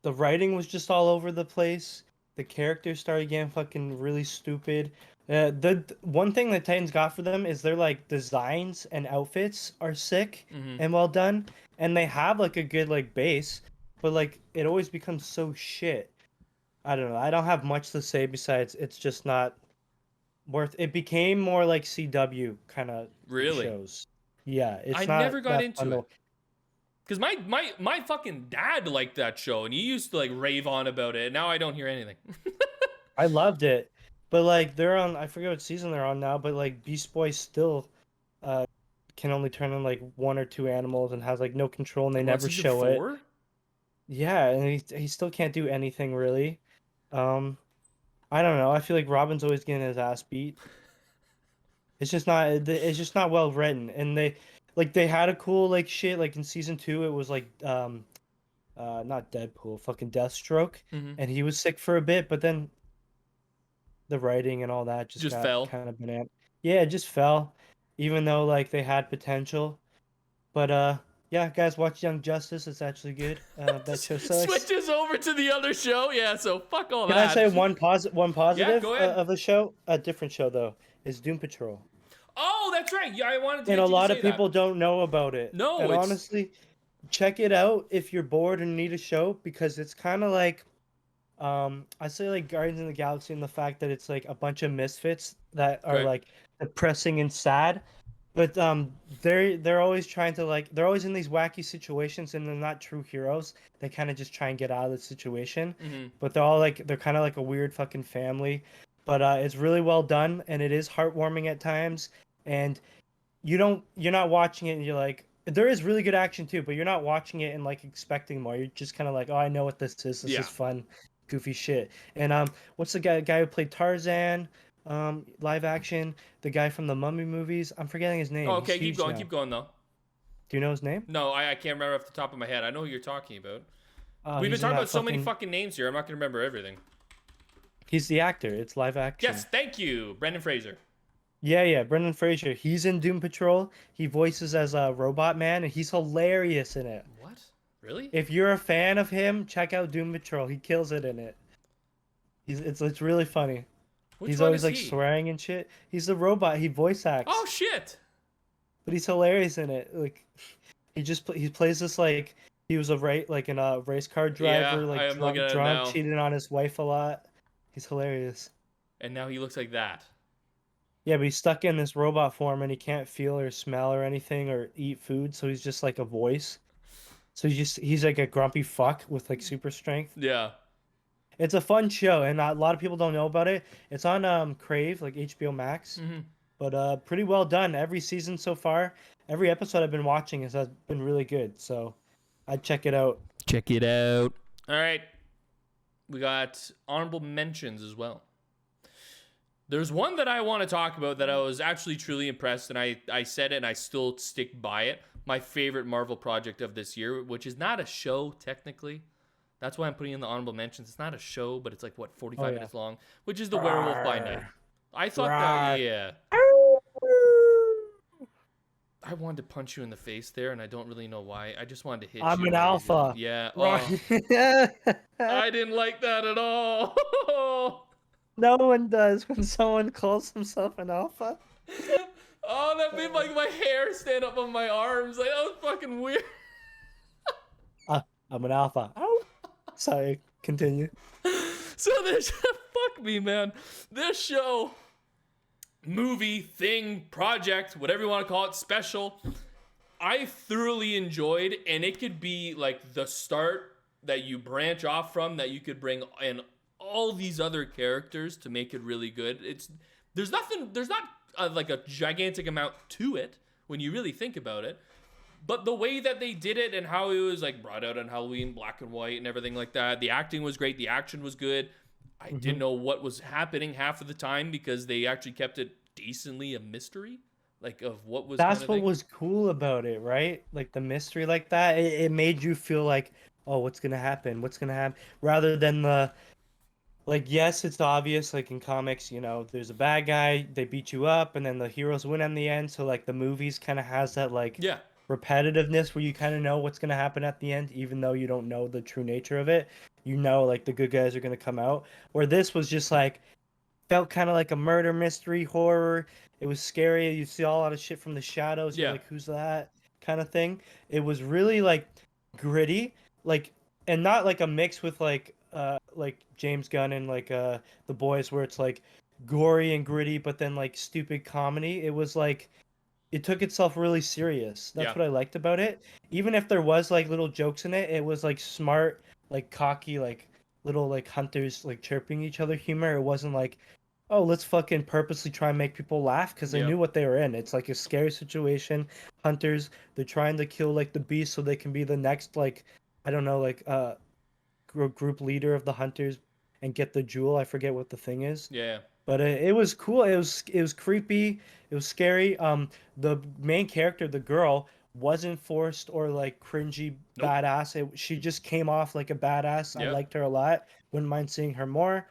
the writing was just all over the place. The characters started getting fucking really stupid. The one thing that Titans got for them is their, like, designs and outfits are sick and well done. And they have, like, a good, like, base. But, like, it always becomes so shit. I don't know. I don't have much to say besides it's just not worth... It became more like CW kind of shows. Yeah, it's not... I never got into it. Because my fucking dad liked that show, and he used to, like, rave on about it, and now I don't hear anything. I loved it. But, like, they're on... I forget what season they're on now, but, like, Beast Boy still can only turn on, like, 1 or 2 animals and has, like, no control, and they never show it. Yeah, and he still can't do anything, really. I don't know. I feel like Robin's always getting his ass beat. It's just not well written, and they had a cool, like, shit, like, in season 2, it was, like, not Deadpool, fucking Deathstroke, and he was sick for a bit, but then the writing and all that just fell. Kind of banana. Yeah, it just fell, even though, like, they had potential. But, yeah, guys, watch Young Justice, it's actually good. That show sucks. Switches over to the other show, yeah, so fuck all that. Can I say one positive yeah, go ahead. Of a show? A different show, though, is Doom Patrol. Oh, that's right. Yeah, I wanted to. And a lot of people don't know about it. No, and honestly, check it out if you're bored and need a show, because it's kind of like, I say like Guardians of the Galaxy, and the fact that it's like a bunch of misfits that are like depressing and sad, but they're always trying to, like, they're always in these wacky situations, and they're not true heroes. They kind of just try and get out of the situation, but they're kind of like a weird fucking family. But it's really well done, and it is heartwarming at times. And you're not watching it and you're like, there is really good action too, but you're not watching it and, like, expecting more. You're just kind of like, oh, I know what this is. This is fun, goofy shit. And what's the guy who played Tarzan, live action? The guy from the Mummy movies. I'm forgetting his name. Oh, okay, keep going though. Do you know his name? No, I can't remember off the top of my head. I know who you're talking about. We've been talking about so many fucking names here. I'm not gonna remember everything. He's the actor. It's live action. Yes, thank you, Brendan Fraser. Yeah, Brendan Fraser. He's in Doom Patrol. He voices as a Robot Man, and he's hilarious in it. What? Really? If you're a fan of him, check out Doom Patrol. He kills it in it. It's really funny. Which He's one always is like he? swearing and shit. He's the robot. He voice Oh acts, shit! but he's hilarious in it. Like he plays this like he was like in a race car Yeah, driver, I like am looking at it drunk, now. cheating on his wife a lot. He's hilarious. And now he looks like that. Yeah, but he's stuck in this robot form and he can't feel or smell or anything or eat food, so he's just like a voice. So he's like a grumpy fuck with like super strength. Yeah. It's a fun show, and a lot of people don't know about it. It's on Crave, like HBO Max, Mm-hmm. but pretty well done. Every season so far, every episode I've been watching has been really good. So I'd check it out. Check it out. All right. We got honorable mentions as well. There's one that I want to talk about that I was actually truly impressed, and I said it and I still stick by it. My favorite Marvel project of this year, which is not a show technically. That's why I'm putting in the honorable mentions. It's not a show, but it's like, what, 45 minutes long, which is The Werewolf by Night. I thought that, yeah. I wanted to punch you in the face there, and I don't really know why. I just wanted to hit I'm you. an alpha. Yeah. Right. Oh, I didn't like that at all. No one does when someone calls himself an alpha. Oh, that made like my hair stand up on my arms. Like, that was fucking weird. I'm an alpha. Ow. Sorry, continue. So this, fuck me, man. This show, movie, thing, project, whatever you want to call it, special, I thoroughly enjoyed, and it could be like the start that you branch off from, that you could bring in all these other characters to make it really good. There's not like a gigantic amount to it when you really think about it, but the way that they did it and how it was like brought out on Halloween, black and white and everything like that, the acting was great, the action was good. I didn't know what was happening half of the time because they actually kept it decently a mystery, like of what was. That's what was cool about it, right? Like the mystery like that. It made you feel like, oh, what's gonna happen? What's gonna happen? Rather than the like, yes, it's obvious, like in comics, there's a bad guy, they beat you up, and then the heroes win in the end. So like the movies kind of has that like Yeah. repetitiveness where you kind of know what's gonna happen at the end, even though you don't know the true nature of it. Like the good guys are gonna come out. Where this was just like felt kind of like a murder mystery horror. It was scary. You see a lot of shit from the shadows. You're like, who's that? Kind of thing. It was really like gritty, like, and not like a mix with like James Gunn and like The Boys, where it's like gory and gritty, but then like stupid comedy. It was like it took itself really serious. That's what I liked about it. Even if there was like little jokes in it, it was like smart, like cocky, like little like hunters like chirping each other humor. It wasn't like, oh, let's fucking purposely try and make people laugh, because they knew what they were in. It's like a scary situation. Hunters, they're trying to kill like the beast so they can be the next like, I don't know, like group leader of the hunters and get the jewel. I forget what the thing is. Yeah. But it was cool. It was creepy. It was scary. The main character, the girl, wasn't forced or like cringy badass. She just came off like a badass. I liked her a lot. Wouldn't mind seeing her more.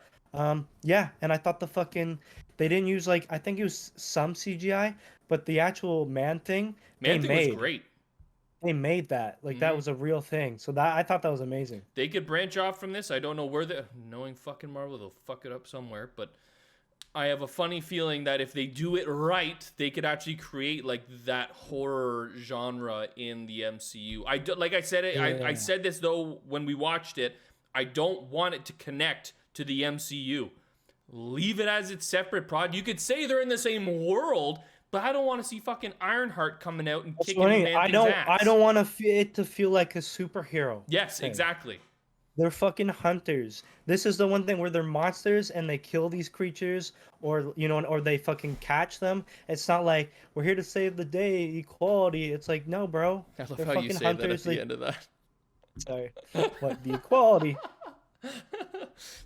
Yeah, and I thought they didn't use like, I think it was some CGI, but the actual man thing was great. They made that. Like that was a real thing. So I thought that was amazing. They could branch off from this. I don't know where knowing fucking Marvel, they'll fuck it up somewhere, but I have a funny feeling that if they do it right, they could actually create like that horror genre in the MCU. I said this though when we watched it. I don't want it to connect to the MCU. Leave it as its separate project. You could say they're in the same world, but I don't want to see fucking Ironheart coming out and kicking Man-Thing's ass. I don't want it to feel like a superhero. Yes, exactly. They're fucking hunters. This is the one thing where they're monsters and they kill these creatures, or or they fucking catch them. It's not like we're here to save the day, equality. It's like, no, bro. I love they're how fucking you say hunters. that at the end of that. Sorry, what, the equality?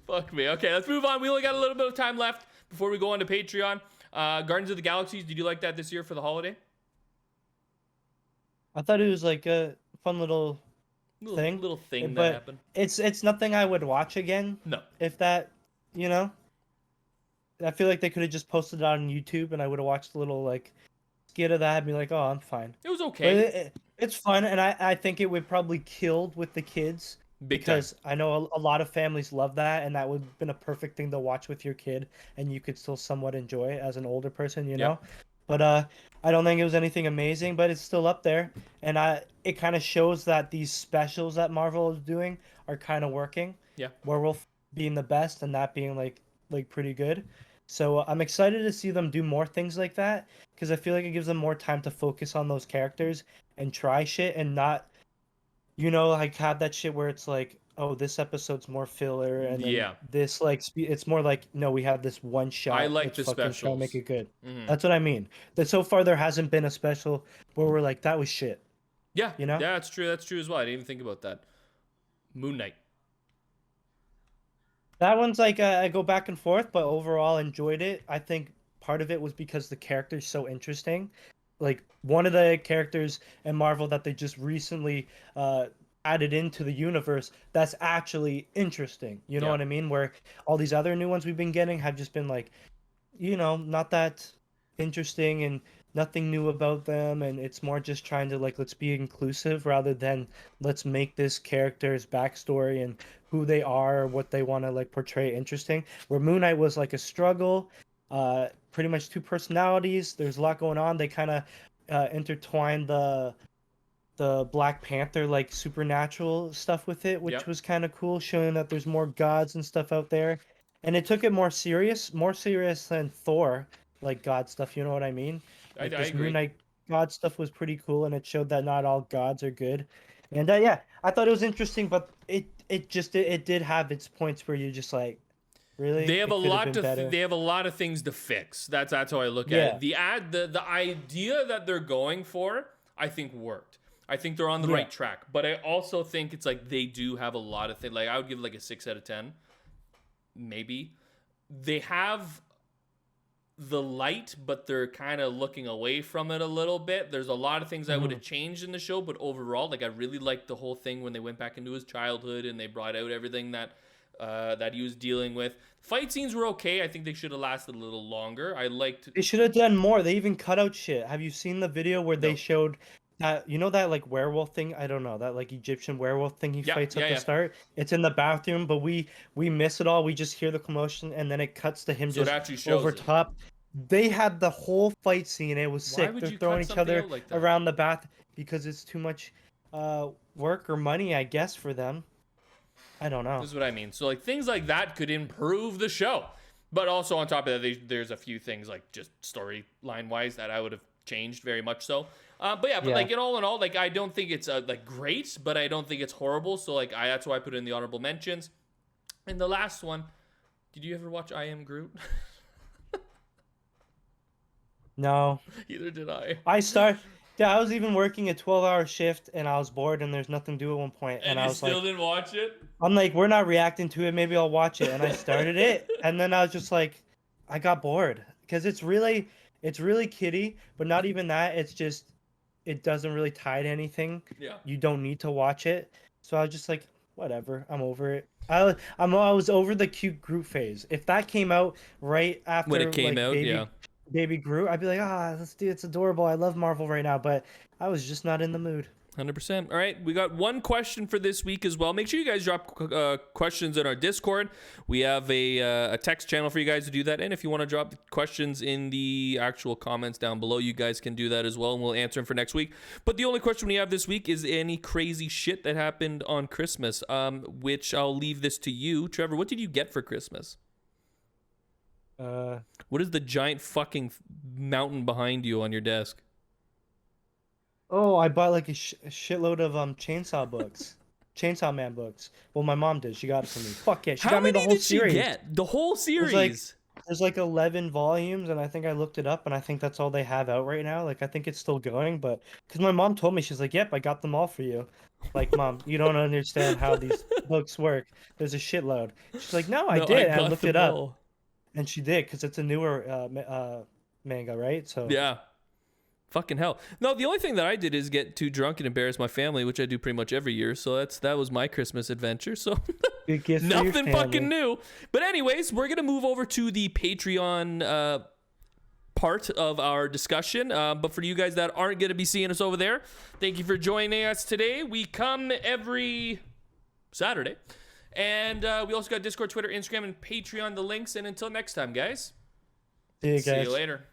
Fuck me. Okay, let's move on. We only got a little bit of time left before we go on to Patreon. Guardians of the Galaxies. Did you like that this year for the holiday? I thought it was like a fun little thing that happened. It's nothing I would watch again. No. If that, I feel like they could have just posted it on YouTube, and I would have watched a little like skit of that and be like, oh, I'm fine. It was But okay. it's fun, and I think it would probably killed with the kids Big time. because I know a lot of families love that, and that would have been a perfect thing to watch with your kid, and you could still somewhat enjoy it as an older person, you know. Yep. But I don't think it was anything amazing, but it's still up there, and it kind of shows that these specials that Marvel is doing are kind of working. Yeah. Werewolf being the best, and that being like pretty good. So I'm excited to see them do more things like that because I feel like it gives them more time to focus on those characters and try shit and not, like have that shit where it's like, oh, this episode's more filler and then Yeah. this like it's more like, no, we have this one shot. I like Let's the fucking try to make specials. it good. Mhm. That's what I mean. That so far there hasn't been a special where we're like, that was shit. Yeah. You know? Yeah, that's true. That's true as well. I didn't even think about that. Moon Knight. That one's like I go back and forth, but overall enjoyed it. I think part of it was because the character's so interesting. Like one of the characters in Marvel that they just recently added into the universe that's actually interesting. You know Yeah. what I mean? Where all these other new ones we've been getting have just been like, not that interesting and nothing new about them, and it's more just trying to like let's be inclusive rather than let's make this character's backstory and who they are, what they want to like portray interesting. Where Moon Knight was like a struggle, pretty much two personalities. There's a lot going on. They kind of intertwined the Black Panther like supernatural stuff with it, which Yep. was kind of cool, showing that there's more gods and stuff out there. And it took it more serious than Thor, like God stuff. You know what I mean? I Like this agree. Moon Knight God stuff was pretty cool, and it showed that not all gods are good. And yeah, I thought it was interesting, but it did have its points where you're just like, really, They have it a could have lot been better. they have a lot of things to fix. That's how I look at Yeah. it. The idea that they're going for, I think worked. I think they're on the Yeah. right track. But I also think it's like they do have a lot of things. Like I would give like a 6 out of 10. Maybe. They have the light, but they're kind of looking away from it a little bit. There's a lot of things I would have changed in the show, but overall, like I really liked the whole thing when they went back into his childhood and they brought out everything that he was dealing with. Fight scenes were okay. I think they should have lasted a little longer. I liked. They should have done more. They even cut out shit. Have you seen the video where they No. showed that, that like werewolf thing? I don't know, that like Egyptian werewolf thing he fights at the start. It's in the bathroom, but we miss it all. We just hear the commotion, and then it cuts to him So it just actually shows over it. top. They had the whole fight scene. It was Why sick. would They're you throwing cut each something other out like that? around the bath because it's too much work or money, I guess, for them. I don't know. This is what I mean. So like things like that could improve the show. But also on top of that, there's a few things like just storyline wise that I would have changed very much so. But like in all, like I don't think it's like great, but I don't think it's horrible. So like that's why I put it in the honorable mentions. And the last one, did you ever watch I Am Groot? No. Either did I. Yeah, I was even working a 12-hour shift, and I was bored, and there's nothing to do at one point, and I you was still like, didn't watch it? I'm like, we're not reacting to it. Maybe I'll watch it. And I started it, and then I was just like, I got bored because it's really kiddie, but not even that. It's just, it doesn't really tie to anything. Yeah. You don't need to watch it. So I was just like, whatever. I'm over it. I was over the cute Groot phase. If that came out right after When it came like, out, Baby Groot, I'd be like, it's adorable. I love Marvel right now, but I was just not in the mood. 100%. All right, we got one question for this week as well. Make sure you guys drop questions in our Discord. We have a text channel for you guys to do that. And if you want to drop questions in the actual comments down below, you guys can do that as well, and we'll answer them for next week. But the only question we have this week is any crazy shit that happened on Christmas, which I'll leave this to you. Trevor, what did you get for Christmas? What is the giant fucking mountain behind you on your desk? Oh, I bought like a shitload of Chainsaw books. Chainsaw Man books. Well, my mom did. She got it for me. Fuck yeah. She got me the whole series. How many did she get? The whole series? There's like 11 volumes, and I think I looked it up, and I think that's all they have out right now. Like, I think it's still going, but because my mom told me, she's like, yep, I got them all for you. Like, Mom, you don't understand how these books work. There's a shitload. She's like, no, I did. I looked it up. And she did, because it's a newer manga, right? So yeah. Fucking hell. No, the only thing that I did is get too drunk and embarrass my family, which I do pretty much every year. So that was my Christmas adventure. So Good gift for your Nothing family. fucking new. But anyways, we're gonna move over to the Patreon part of our discussion. But for you guys that aren't gonna be seeing us over there, thank you for joining us today. We come every Saturday. And we also got Discord, Twitter, Instagram, and Patreon, the links. And until next time, guys. See you guys. See you later.